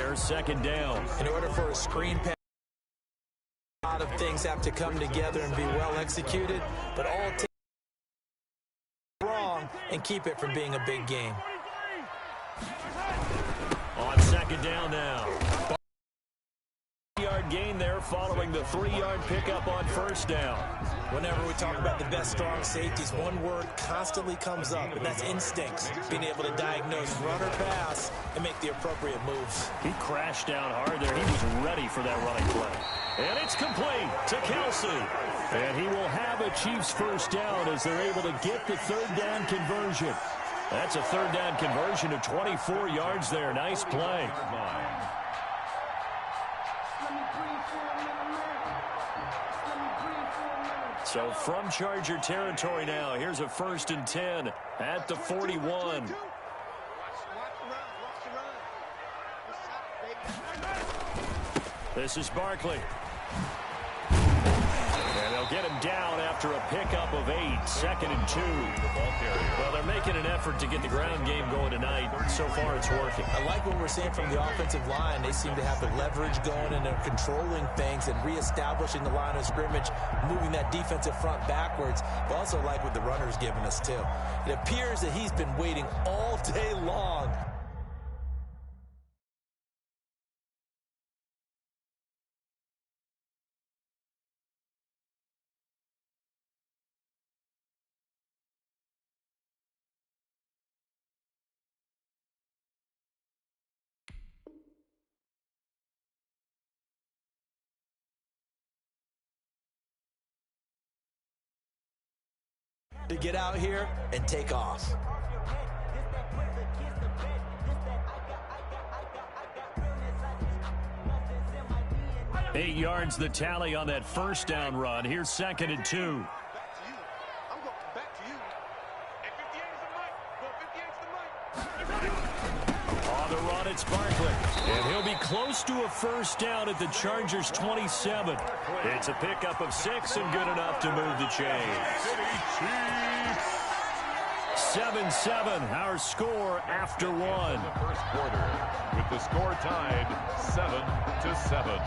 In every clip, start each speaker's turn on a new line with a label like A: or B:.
A: there, second down.
B: In order for a screen pass, a lot of things have to come together and be well executed, but all teams wrong and keep it from being a big game.
A: On second down now. 3-yard gain there following the 3-yard pickup on first down.
B: Whenever we talk about the best strong safeties, one word constantly comes up, and that's instincts. Being able to diagnose run or pass and make the appropriate moves.
A: He crashed down hard there. He was ready for that running play. And it's complete to Kelce. And he will have a Chiefs first down as they're able to get the third down conversion. That's a third down conversion of 24 yards there. Nice play. So from Charger territory now, here's a 1st and 10 at the 41. This is Barkley. And they'll get him down after a pickup of 8, 2nd and 2. Well, they're making an effort to get the ground game going tonight. So far, it's working.
B: I like what we're seeing from the offensive line. They seem to have the leverage going, and they're controlling things and reestablishing the line of scrimmage, moving that defensive front backwards. But also like what the runner's giving us, too. It appears that he's been waiting all day long. To get out here and take off.
A: Eight yards the tally on that first down run. Here's 2nd and 2. On the run, it's Barkley. And he'll be close to a first down at the Chargers' 27. It's a pickup of 6 and good enough to move the chains. 7-7, our score after one.
C: In the first quarter, with the score tied 7-7.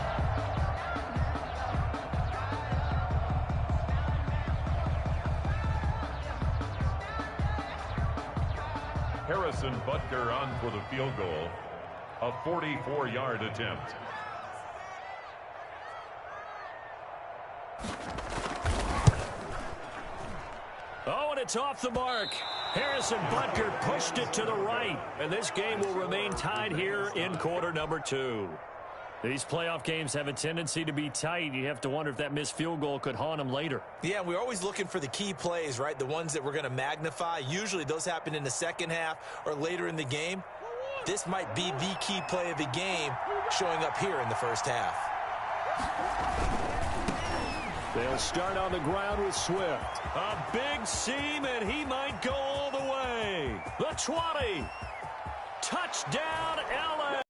C: Harrison Butker on for the field goal. A 44-yard attempt.
A: Oh, and it's off the mark. Harrison Butker pushed it to the right. And this game will remain tied here in quarter number 2. These playoff games have a tendency to be tight. You have to wonder if that missed field goal could haunt them later.
B: Yeah, we're always looking for the key plays, right? The ones that we're going to magnify. Usually those happen in the second half or later in the game. This might be the key play of the game showing up here in the first half.
A: They'll start on the ground with Swift. A big seam, and he might go all the way. The 20. Touchdown, LA.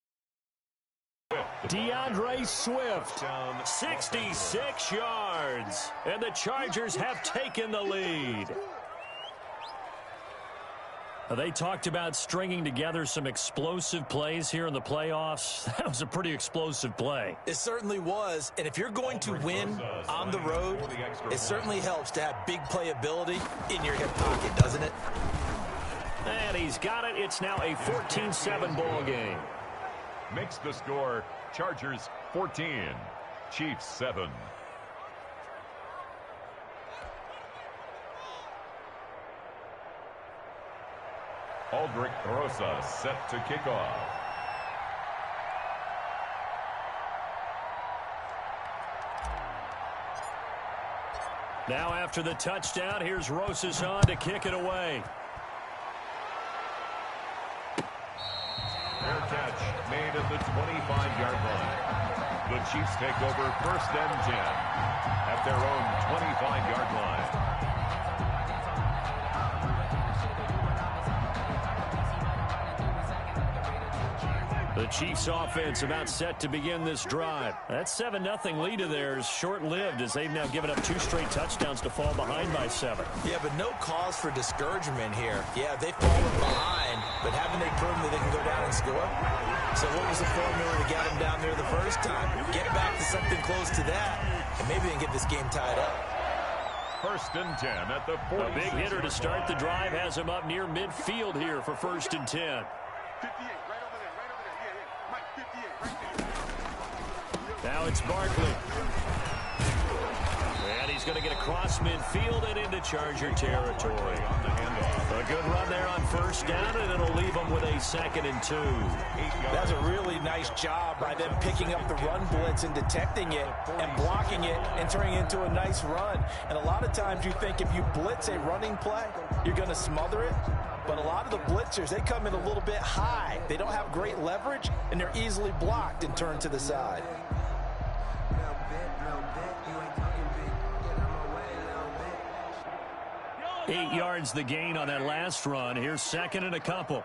A: DeAndre Swift, 66 yards, and the Chargers have taken the lead. They talked about stringing together some explosive plays here in the playoffs. That was a pretty explosive play.
B: It certainly was, and if you're going to win on the road, it certainly helps to have big playability in your hip pocket, doesn't it?
A: And he's got it. It's now a 14-7 ball game.
C: Makes the score Chargers 14, Chiefs 7. Aldrich Rosa set to kick off.
A: Now after the touchdown, here's Rosas on to kick it away.
C: Fair catch made at the 25-yard line. The Chiefs take over 1st and 10 at their own 25-yard line.
A: The Chiefs offense about set to begin this drive. That 7-0 lead of theirs short-lived as they've now given up 2 straight touchdowns to fall behind by 7.
B: Yeah, but no cause for discouragement here. Yeah, they've fallen behind, but haven't they proven that they can go down and score? So what was the formula to get him down there the first time? Get back to something close to that, and maybe they can get this game tied up.
C: 1st and 10 at the 40.
A: A big hitter to start the drive has him up near midfield here for 1st and 10.
D: 58, right over there, right over there. Yeah, Mike, 58, right there.
A: Now it's Barkley. And he's going to get across midfield and into Charger territory. A good run there on 1st down, and it'll leave him with a 2nd and 2.
B: That's a really nice job by them picking up the run blitz and detecting it and blocking it and turning it into a nice run. And a lot of times you think if you blitz a running play, you're going to smother it. But a lot of the blitzers, they come in a little bit high. They don't have great leverage, and they're easily blocked and turned to the side.
A: 8 yards the gain on that last run. Here's 2nd and a couple.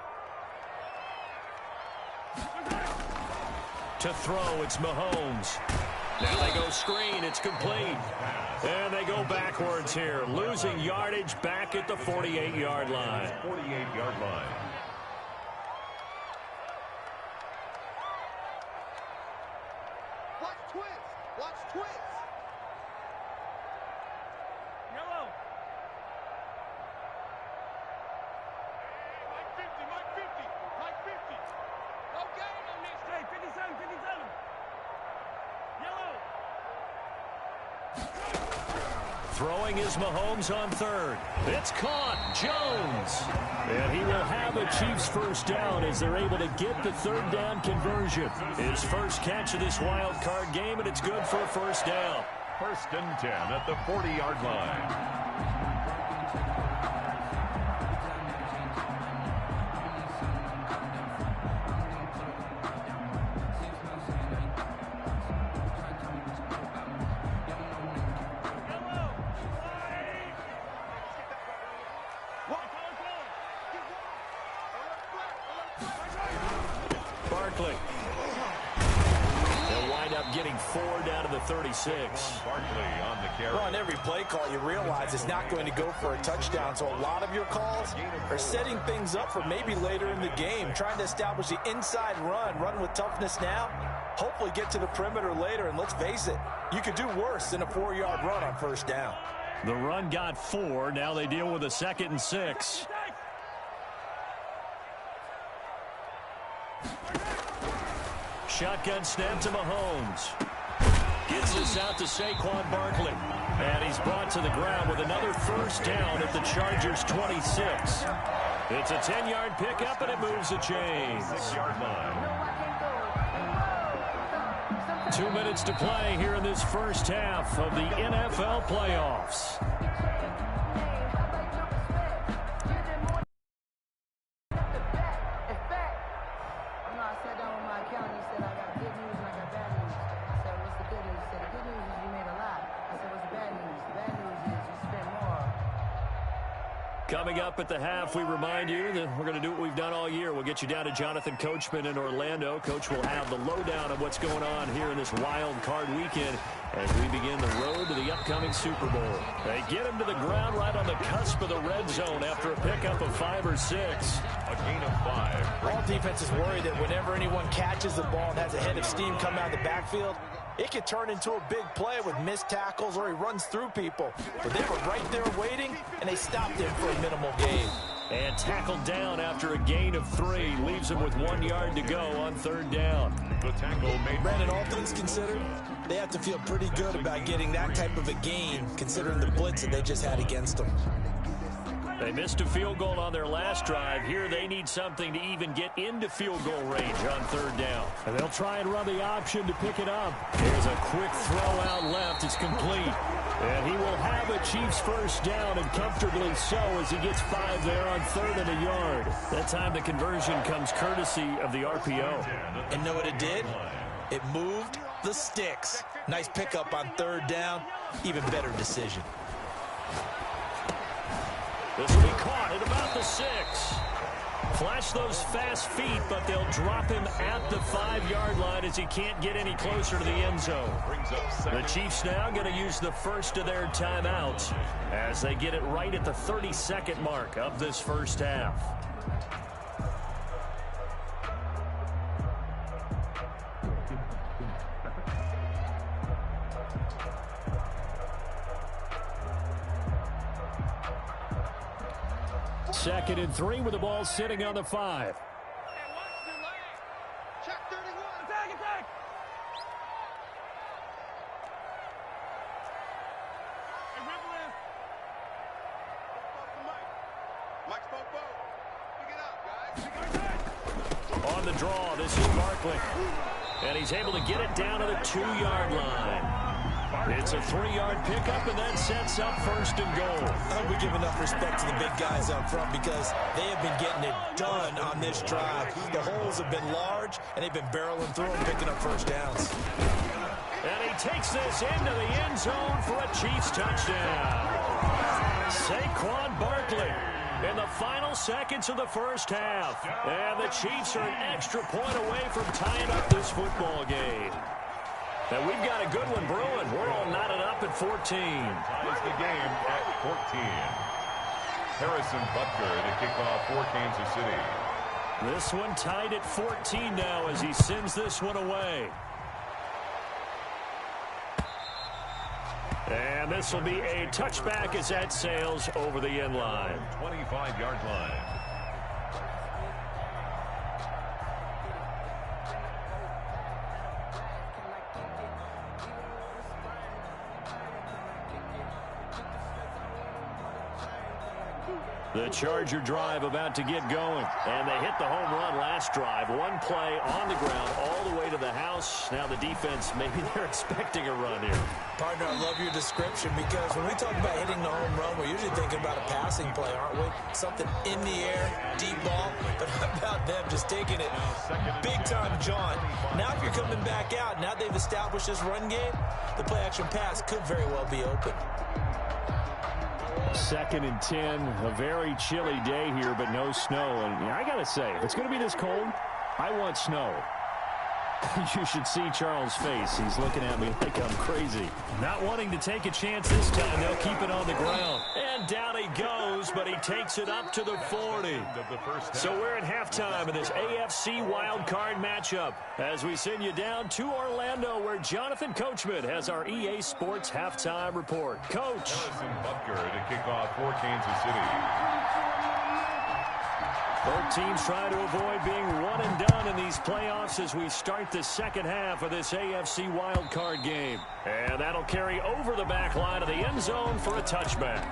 A: To throw, it's Mahomes. Now they go screen. It's complete. And they go backwards here. Losing yardage back at the 48-yard line.
C: 48-yard line.
D: Watch twist. Watch twist. Yellow. Mike 50, Mike 50, Mike 50. No gain on this. Hey, 57, 57. Yellow.
A: Throwing is Mahomes on 3rd. It's caught. Jones. And he will have a Chiefs 1st down as they're able to get the 3rd down conversion. His first catch of this wild card game, and it's good for a 1st down.
C: 1st and 10 at the 40-yard line.
A: Barkley. They'll wind up getting 4 down to the 36.
C: Barkley on the carry.
B: Well, on every play call, you realize it's not going to go for a touchdown. So a lot of your calls are setting things up for maybe later in the game, trying to establish the inside run with toughness now, hopefully get to the perimeter later. And let's face it, you could do worse than a 4-yard run on 1st down.
A: The run got 4. Now they deal with a 2nd and 6. Shotgun snap to Mahomes. Gets this out to Saquon Barkley. And he's brought to the ground with another 1st down at the Chargers' 26. It's a 10-yard pickup, and it moves the chains.
C: 6-yard line.
A: 2 minutes to play here in this first half of the NFL playoffs. Coming up at the half, we remind you that we're going to do what we've done all year. We'll get you down to Jonathan Coachman in Orlando. Coach will have the lowdown of what's going on here in this wild card weekend as we begin the road to the upcoming Super Bowl. They get him to the ground right on the cusp of the red zone after a pickup of 5 or 6.
C: A gain of 5.
B: All defenses worry that whenever anyone catches the ball and has a head of steam coming out of the backfield, it could turn into a big play with missed tackles or he runs through people. But they were right there waiting, and they stopped him for a minimal gain.
A: And tackled down after a gain of 3. Leaves him with 1 yard to go on 3rd down.
C: The tackle made.
B: Brandon, all things considered, they have to feel pretty good about getting that type of a gain, considering the blitz that they just had against them.
A: They missed a field goal on their last drive. Here they need something to even get into field goal range on 3rd down. And they'll try and run the option to pick it up. Here's a quick throw out left. It's complete. And he will have a Chiefs 1st down, and comfortably so as he gets 5 there on 3rd and a yard. That time the conversion comes courtesy of the RPO.
B: And know what it did? It moved the sticks. Nice pickup on 3rd down. Even better decision.
A: This will be caught at about the 6. Flash those fast feet, but they'll drop him at the 5-yard line as he can't get any closer to the end zone. The Chiefs now going to use the first of their timeouts as they get it right at the 30-second mark of this first half. Second and 3 with the ball sitting on the 5.
D: Check 31. Attack, attack. Hey, Rebel is. Mike spoke boat. Pick it up, guys.
A: On the draw, this is Barkley. And he's able to get it down to the 2-yard line. It's a 3-yard pickup, and that sets up first and goal.
B: I hope we give enough respect to the big guys up front because they have been getting it done on this drive. The holes have been large, and they've been barreling through them, picking up first downs.
A: And he takes this into the end zone for a Chiefs touchdown. Saquon Barkley in the final seconds of the first half. And the Chiefs are an extra point away from tying up this football game. And we've got a good one brewing. We're all knotted up at 14.
C: Ties the game at 14. Harrison Butker to kick off for Kansas City.
A: This one tied at 14 now as he sends this one away. And this will be a touchback as that sails over the end line.
C: 25-yard line.
A: The Charger drive about to get going. And they hit the home run last drive. One play on the ground all the way to the house. Now the defense, maybe they're expecting a run here.
B: Partner, I love your description because when we talk about hitting the home run, we're usually thinking about a passing play, aren't we? Something in the air, deep ball. But how about them just taking it big time, John? Now if you're coming back out, now they've established this run game, the play-action pass could very well be open.
A: Second and 10, a very chilly day here, but no snow. And I got to say, if it's going to be this cold, I want snow. You should see Charles' face. He's looking at me like I'm crazy. Not wanting to take a chance this time. They'll keep it on the ground. And down he goes, but he takes it up to the 40. So we're at halftime in this AFC wildcard matchup as we send you down to Orlando where Jonathan Coachman has our EA Sports halftime report. Coach.
C: Harrison Butker to kick off for Kansas City.
A: Both teams trying to avoid being one and done in these playoffs as we start the second half of this AFC wildcard game. And that'll carry over the back line of the end zone for a touchback.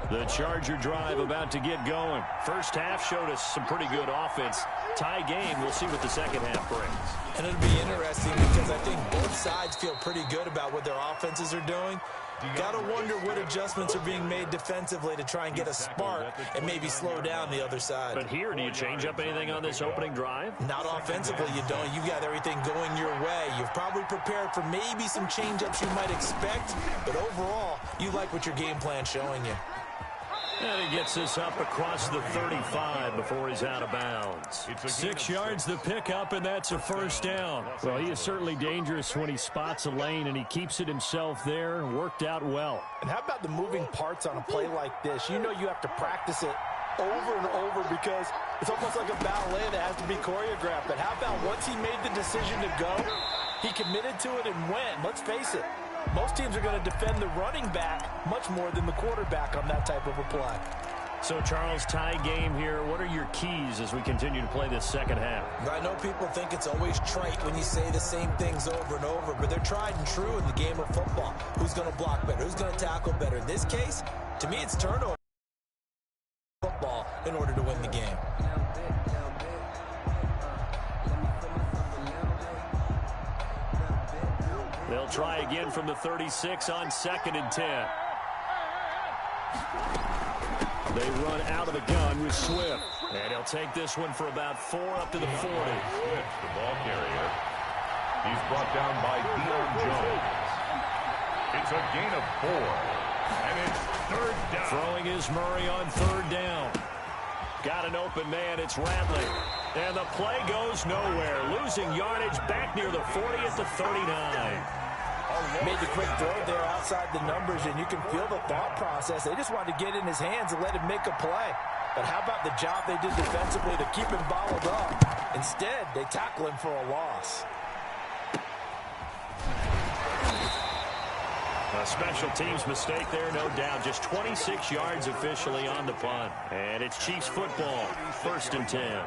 A: The Charger drive about to get going. First half showed us some pretty good offense. Tie game, we'll see what the second half brings.
B: And it'll be interesting because I think both sides feel pretty good about what their offenses are doing. You got to wonder what adjustments are being made defensively to try and get a spark and maybe slow down the other side.
A: But here, do you change up anything on this opening drive?
B: Not offensively, you don't. You got everything going your way. You've probably prepared for maybe some change-ups you might expect, but overall, you like what your game plan's showing you.
A: And he gets this up across the 35 before he's out of bounds. 6 yards the pickup, and that's a first down. Well, he is certainly dangerous when he spots a lane, and he keeps it himself there. Worked out well.
E: And how about the moving parts on a play like this? You know you have to practice it over and over because it's almost like a ballet that has to be choreographed. But how about once he made the decision to go, he committed to it and went. Let's face it. Most teams are going to defend the running back much more than the quarterback on that type of a play.
A: So, Charles, tie game here. What are your keys as we continue to play this second half?
B: I know people think it's always trite when you say the same things over and over, but they're tried and true in the game of football. Who's going to block better? Who's going to tackle better? In this case, to me, it's turnover football in order to win the game.
A: They'll try again from the 36 on second and 10. They run out of the gun with Swift. And he'll take this one for about 4 up to the 40.
C: Swift, the ball carrier. He's brought down by Deion Jones. It's a gain of 4. And it's third down.
A: Throwing is Murray on third down. Got an open man. It's Radley. And the play goes nowhere. Losing yardage back near the 40 at the 39.
E: Made the quick throw there outside the numbers, and you can feel the thought process. They just wanted to get in his hands and let him make a play. But how about the job they did defensively to keep him bottled up? Instead, they tackle him for a loss.
A: A special teams mistake there, no doubt. Just 26 yards officially on the punt. And it's Chiefs football, 1st and 10.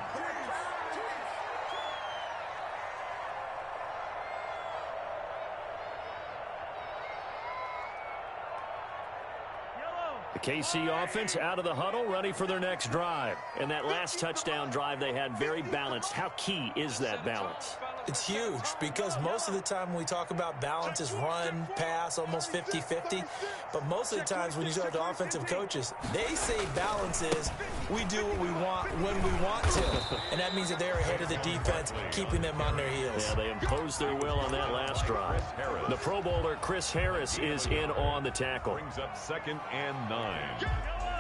A: The KC offense out of the huddle, ready for their next drive. And that last touchdown drive they had very balanced. How key is that balance?
B: It's huge because most of the time when we talk about balance is run, pass, almost 50-50. But most of the times when you talk to offensive coaches, they say balance is we do what we want when we want to. And that means that they're ahead of the defense, keeping them on their heels.
A: Yeah, they imposed their will on that last drive. The Pro Bowler, Chris Harris, is in on the tackle.
C: Brings up 2nd and 9.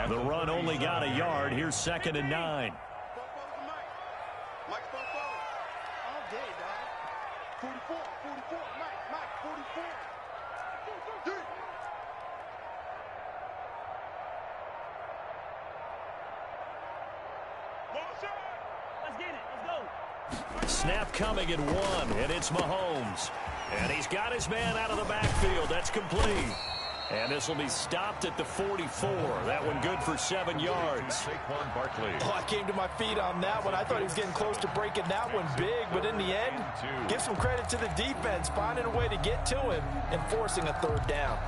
A: The run only got a yard. Here's 2nd and 9. Snap coming at 1, and it's Mahomes. And he's got his man out of the backfield. That's complete. And this will be stopped at the 44. That one good for 7 yards.
C: Saquon Barkley.
E: Oh, I came to my feet on that one. I thought he was getting close to breaking that one big, but in the end, give some credit to the defense, finding a way to get to him and forcing a 3rd down.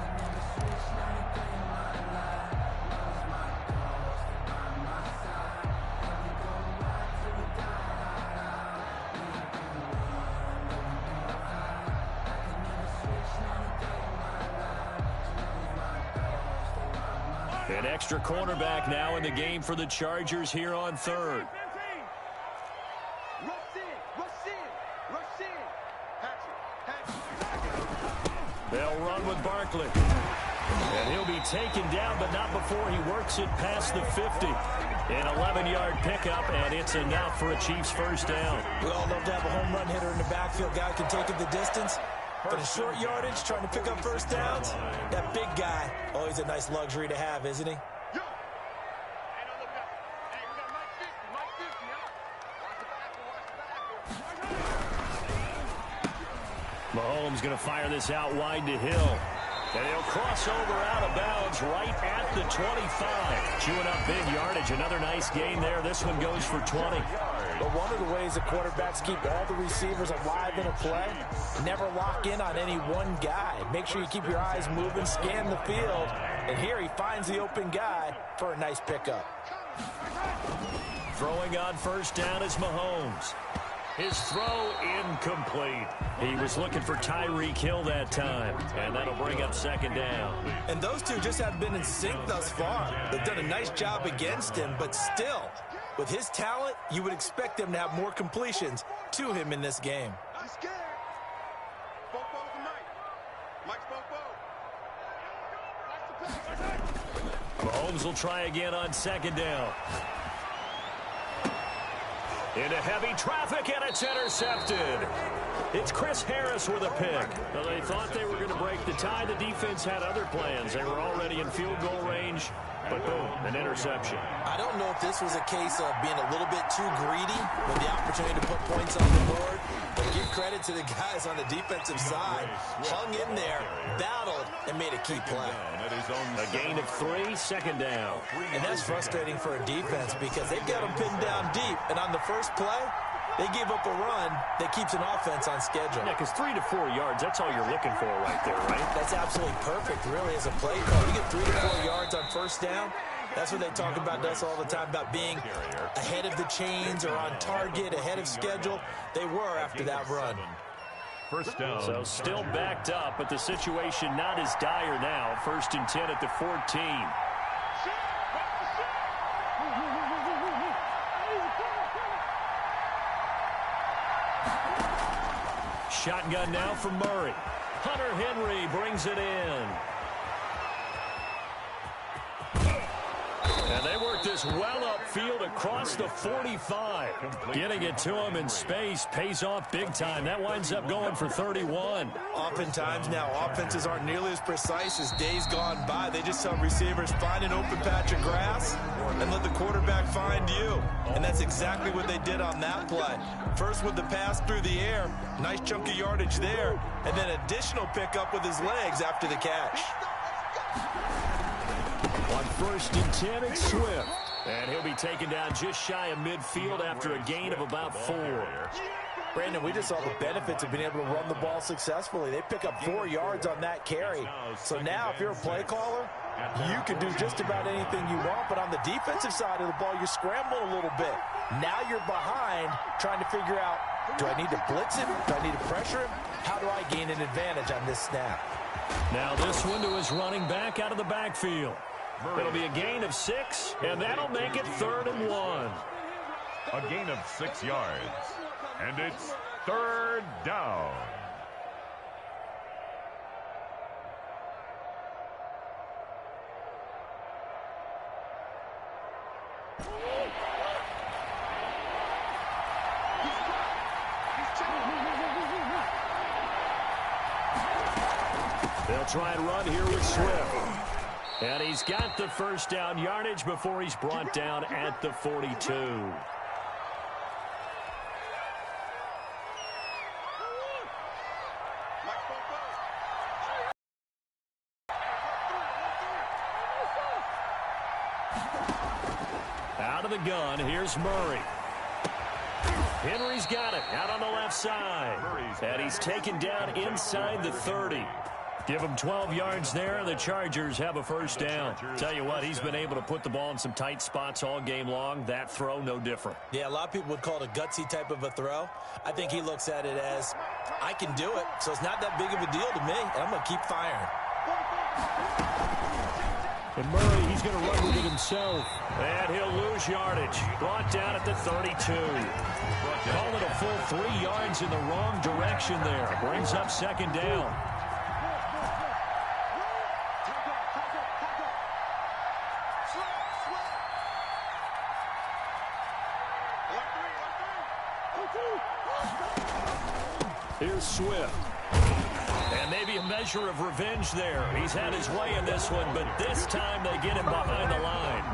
A: An extra cornerback now in the game for the Chargers here on 3rd. They'll run with Barkley. And he'll be taken down, but not before he works it past the 50. An 11-yard pickup, and it's enough for a Chiefs 1st down.
B: We all love to have a home run hitter in the backfield. Guy can take it the distance. But a short yardage, trying to pick up 1st downs, that big guy, always a nice luxury to have, isn't he?
A: Mahomes going to fire this out wide to Hill. And he'll cross over out of bounds right at the 25. Chewing up big yardage. Another nice gain there. This one goes for 20.
E: But one of the ways that quarterbacks keep all the receivers alive in a play, never lock in on any one guy. Make sure you keep your eyes moving, scan the field. And here he finds the open guy for a nice pickup.
A: Throwing on 1st down is Mahomes. His throw incomplete. He was looking for Tyreek Hill that time, and that'll bring up 2nd down.
B: And those two just haven't been in sync thus far. They've done a nice job against him, but still, with his talent, you would expect them to have more completions to him in this game.
A: Mahomes will try again on 2nd down. Into heavy traffic, and it's intercepted. It's Chris Harris with a pick. Well, they thought they were going to break the tie. The defense had other plans. They were already in field goal range, but boom, an interception.
B: I don't know if this was a case of being a little bit too greedy with the opportunity to put points on the board, but give credit to the guys on the defensive side. Hung in there, battled, and made a key play.
A: A gain of 3, 2nd down.
B: And that's frustrating for a defense because they've got them pinned down deep, and on the first play, they gave up a run that keeps an offense on schedule.
A: Yeah, because 3 to 4 yards, that's all you're looking for right there, right?
B: That's absolutely perfect, really, as a play call. You get 3 to 4 yards on 1st down. That's what they talk about us all the time, about being ahead of the chains or on target, ahead of schedule. They were after that run.
C: 1st down.
A: So still backed up, but the situation not as dire now. 1st and 10 at the 14. Shotgun now from Murray. Hunter Henry brings it in. And they work this well upfield across the 45. Getting it to him in space pays off big time. That winds up going for 31.
B: Oftentimes now, offenses aren't nearly as precise as days gone by. They just tell receivers, find an open patch of grass and let the quarterback find you. And that's exactly what they did on that play. First with the pass through the air, nice chunk of yardage there, and then additional pickup with his legs after the catch.
A: On 1st and 10, it's Swift. And he'll be taken down just shy of midfield after a gain of about 4.
E: Brandon, we just saw the benefits of being able to run the ball successfully. They pick up 4 yards on that carry. So now if you're a play caller, you can do just about anything you want. But on the defensive side of the ball, you scramble a little bit. Now you're behind trying to figure out, do I need to blitz him? Do I need to pressure him? How do I gain an advantage on this snap?
A: Now this one to his running back out of the backfield. It'll be a gain of 6, and that'll make it 3rd and 1.
C: A gain of 6 yards. And it's 3rd down.
A: They'll try and run here with Swift. And he's got the 1st down yardage before he's brought down at the 42. Out of the gun, here's Murray. Henry's got it out on the left side. And he's taken down inside the 30. Give him 12 yards there, and the Chargers have a 1st down. Tell you what, he's been able to put the ball in some tight spots all game long. That throw, no different.
B: Yeah, a lot of people would call it a gutsy type of a throw. I think he looks at it as, I can do it, so it's not that big of a deal to me, and I'm going to keep firing.
A: And Murray, he's going to run with it himself. And he'll lose yardage. Brought down at the 32. Call it a full 3 yards in the wrong direction there. Brings up 2nd down. Here's Swift. And maybe a measure of revenge there. He's had his way in this one, but this time they get him behind the line.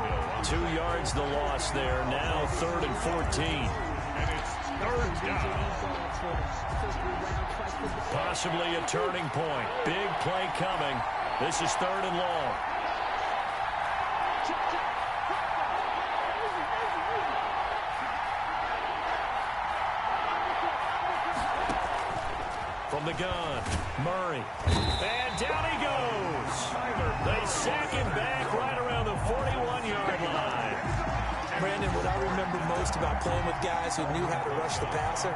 A: 2 yards the loss there. Now 3rd and 14.
C: And it's 3rd down.
A: Possibly a turning point. Big play coming. This is 3rd and long. From the gun, Murray. And down he goes. They sack him back right around the 41-yard line.
B: Brandon, what I remember most about playing with guys who knew how to rush the passer,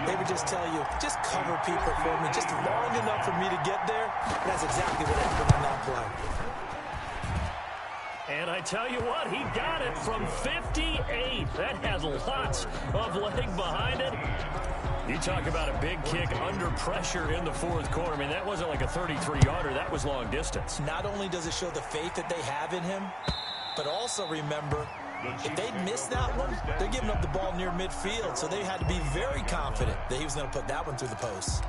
B: they would just tell you, just cover people for me, just long enough for me to get there. That's exactly what happened on that play.
A: And I tell you what, he got it from 58. That has lots of leg behind it. You talk about a big kick under pressure in the 4th quarter. I mean, that wasn't like a 33-yarder. That was long distance.
B: Not only does it show the faith that they have in him, but also remember, if they'd missed that one, they're giving up the ball near midfield, so they had to be very confident that he was going to put that one through the posts.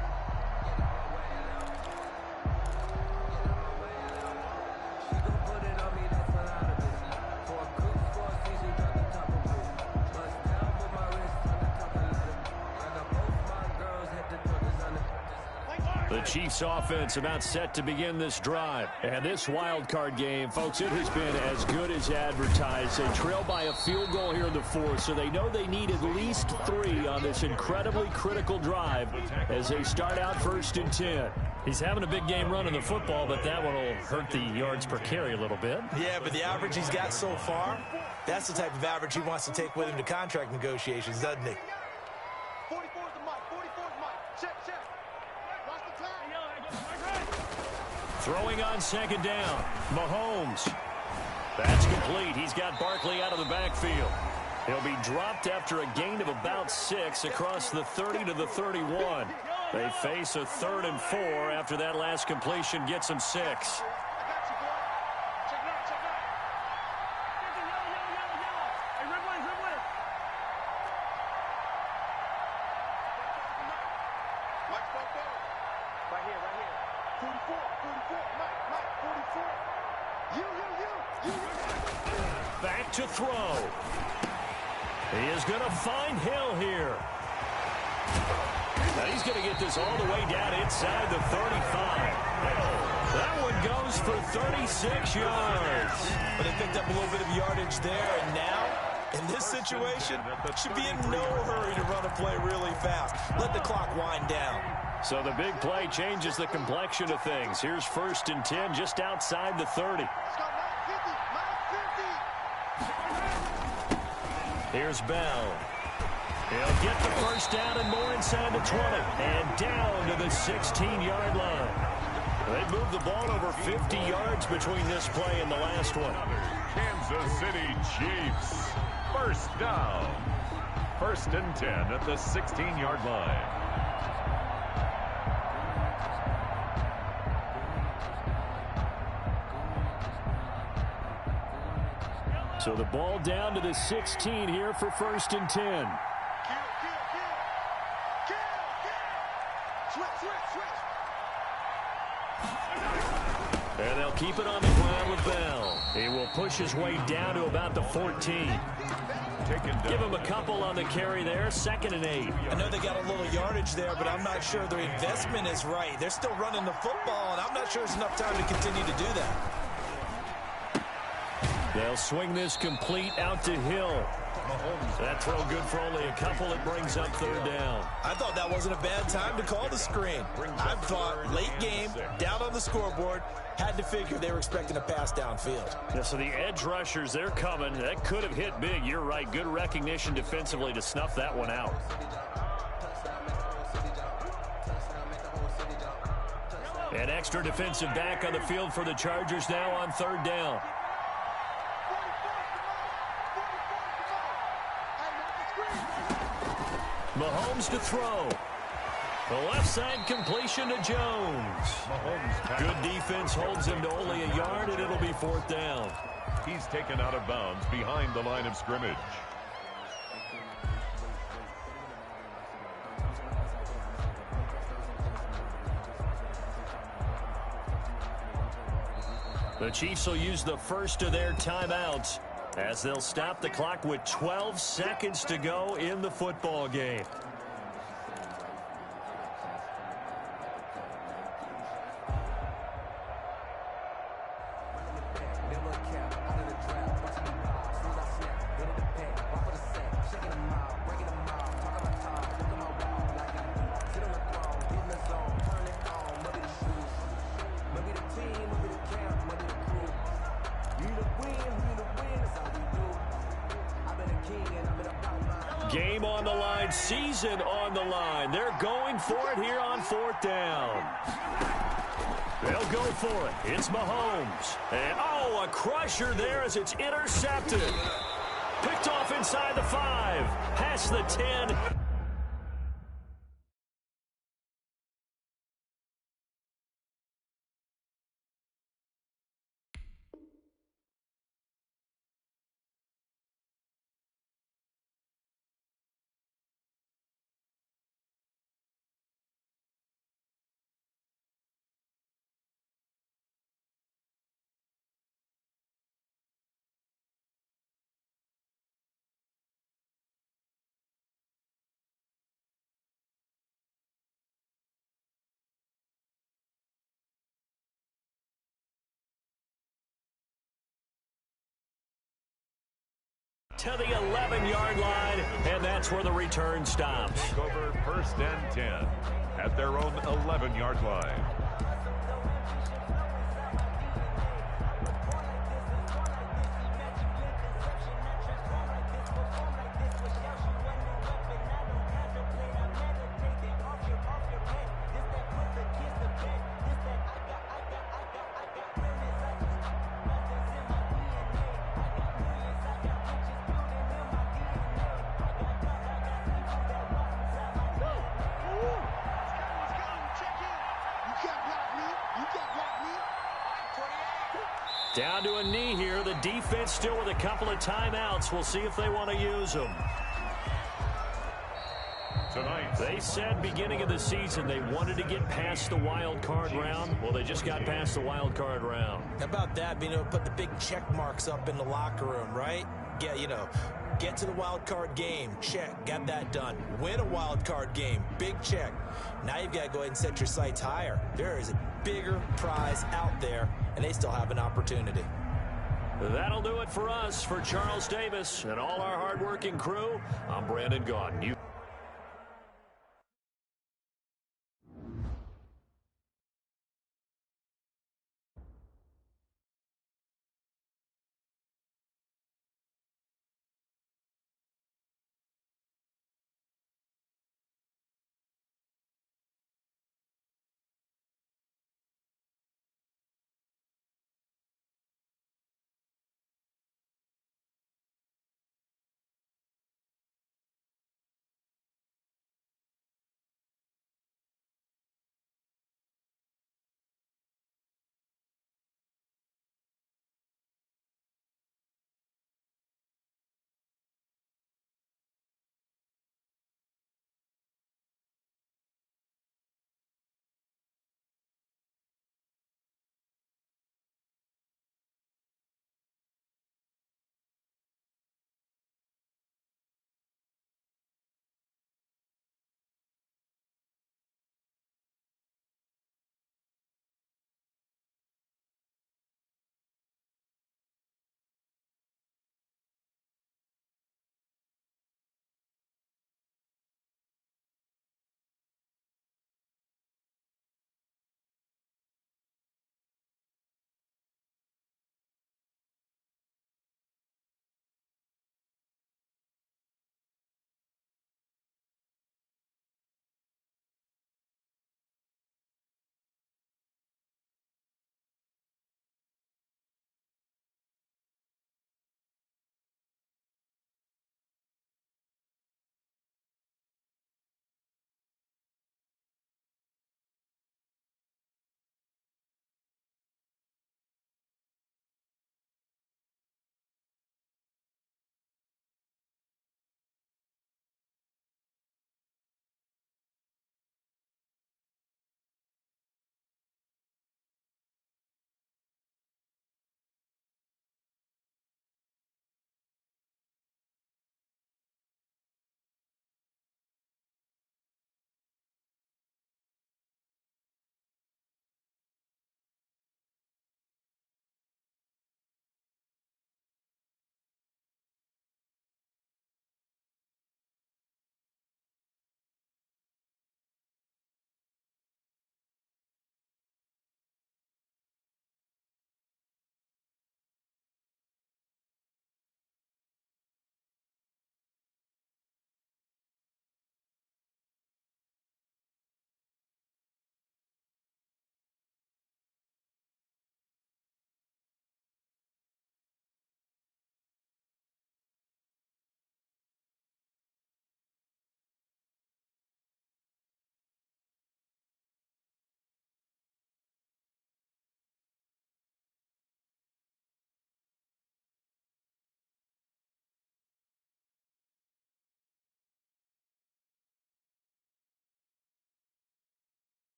A: The Chiefs offense about set to begin this drive. And this wild card game, folks, it has been as good as advertised. They trail by a field goal here in the 4th, so they know they need at least 3 on this incredibly critical drive as they start out 1st and 10. He's having a big game running the football, but that one will hurt the yards per carry a little bit.
B: Yeah, but the average he's got so far, that's the type of average he wants to take with him to contract negotiations, doesn't he?
D: 44's the mic. 44's the mic. Check. Watch the time.
A: Throwing on 2nd down. Mahomes. That's complete. He's got Barkley out of the backfield. He'll be dropped after a gain of about 6 across the 30 to the 31. They face a 3rd and 4 after that last completion gets them 6. Back to throw. He is going to find Hill here. Now he's going to get this all the way down inside the 35. That one goes for 36 yards.
B: But they picked up a little bit of yardage there, and now, in this situation, should be in no hurry to run a play really fast. Let the clock wind down.
A: So the big play changes the complexion of things. Here's 1st and 10 just outside the 30. Here's Bell. He'll get the first down and more inside the 20. And down to the 16-yard line. They moved the ball over 50 yards between this play and the last one.
C: Kansas City Chiefs. First down. 1st and 10 at the 16-yard line.
A: So the ball down to the 16 here for 1st and 10. And they'll keep it on the ground with Bell. He will push his way down to about the 14. Give him a couple on the carry there. 2nd and 8.
B: I know they got a little yardage there, but I'm not sure their investment is right. They're still running the football, and I'm not sure there's enough time to continue to do that.
A: They'll swing this complete out to Hill. That throw good for only a couple. It brings up 3rd down.
B: I thought that wasn't a bad time to call the screen. I thought late game, down on the scoreboard, had to figure they were expecting a pass downfield.
A: Yeah, so the edge rushers, they're coming. That could have hit big. You're right. Good recognition defensively to snuff that one out. An extra defensive back on the field for the Chargers now on 3rd down. Mahomes to throw. The left side completion to Jones. Good defense holds him to only a yard, and it'll be 4th down.
C: He's taken out of bounds behind the line of scrimmage.
A: The Chiefs will use the first of their timeouts as they'll stop the clock with 12 seconds to go in the football game. Game on the line, season on the line. They're going for it here on 4th down. They'll go for it. It's Mahomes. And, oh, a crusher there as it's intercepted. Picked off inside the 5. Past the 10. To the 11-yard line, and that's where the return stops.
C: Over 1st and 10 at their own 11-yard line.
A: Down to a knee here. The defense still with a couple of timeouts. We'll see if they want to use them.
C: Tonight
A: They said beginning of the season they wanted to get past the wild card round. Well, they just got past the wild card round.
B: How about that, being able to put the big check marks up in the locker room, right? Get to the wild card game, check, got that done. Win a wild card game, big check. Now you've got to go ahead and set your sights higher. There is a bigger prize out there, and they still have an opportunity.
A: That'll do it for us. For Charles Davis and all our hardworking crew, I'm Brandon Gaudin.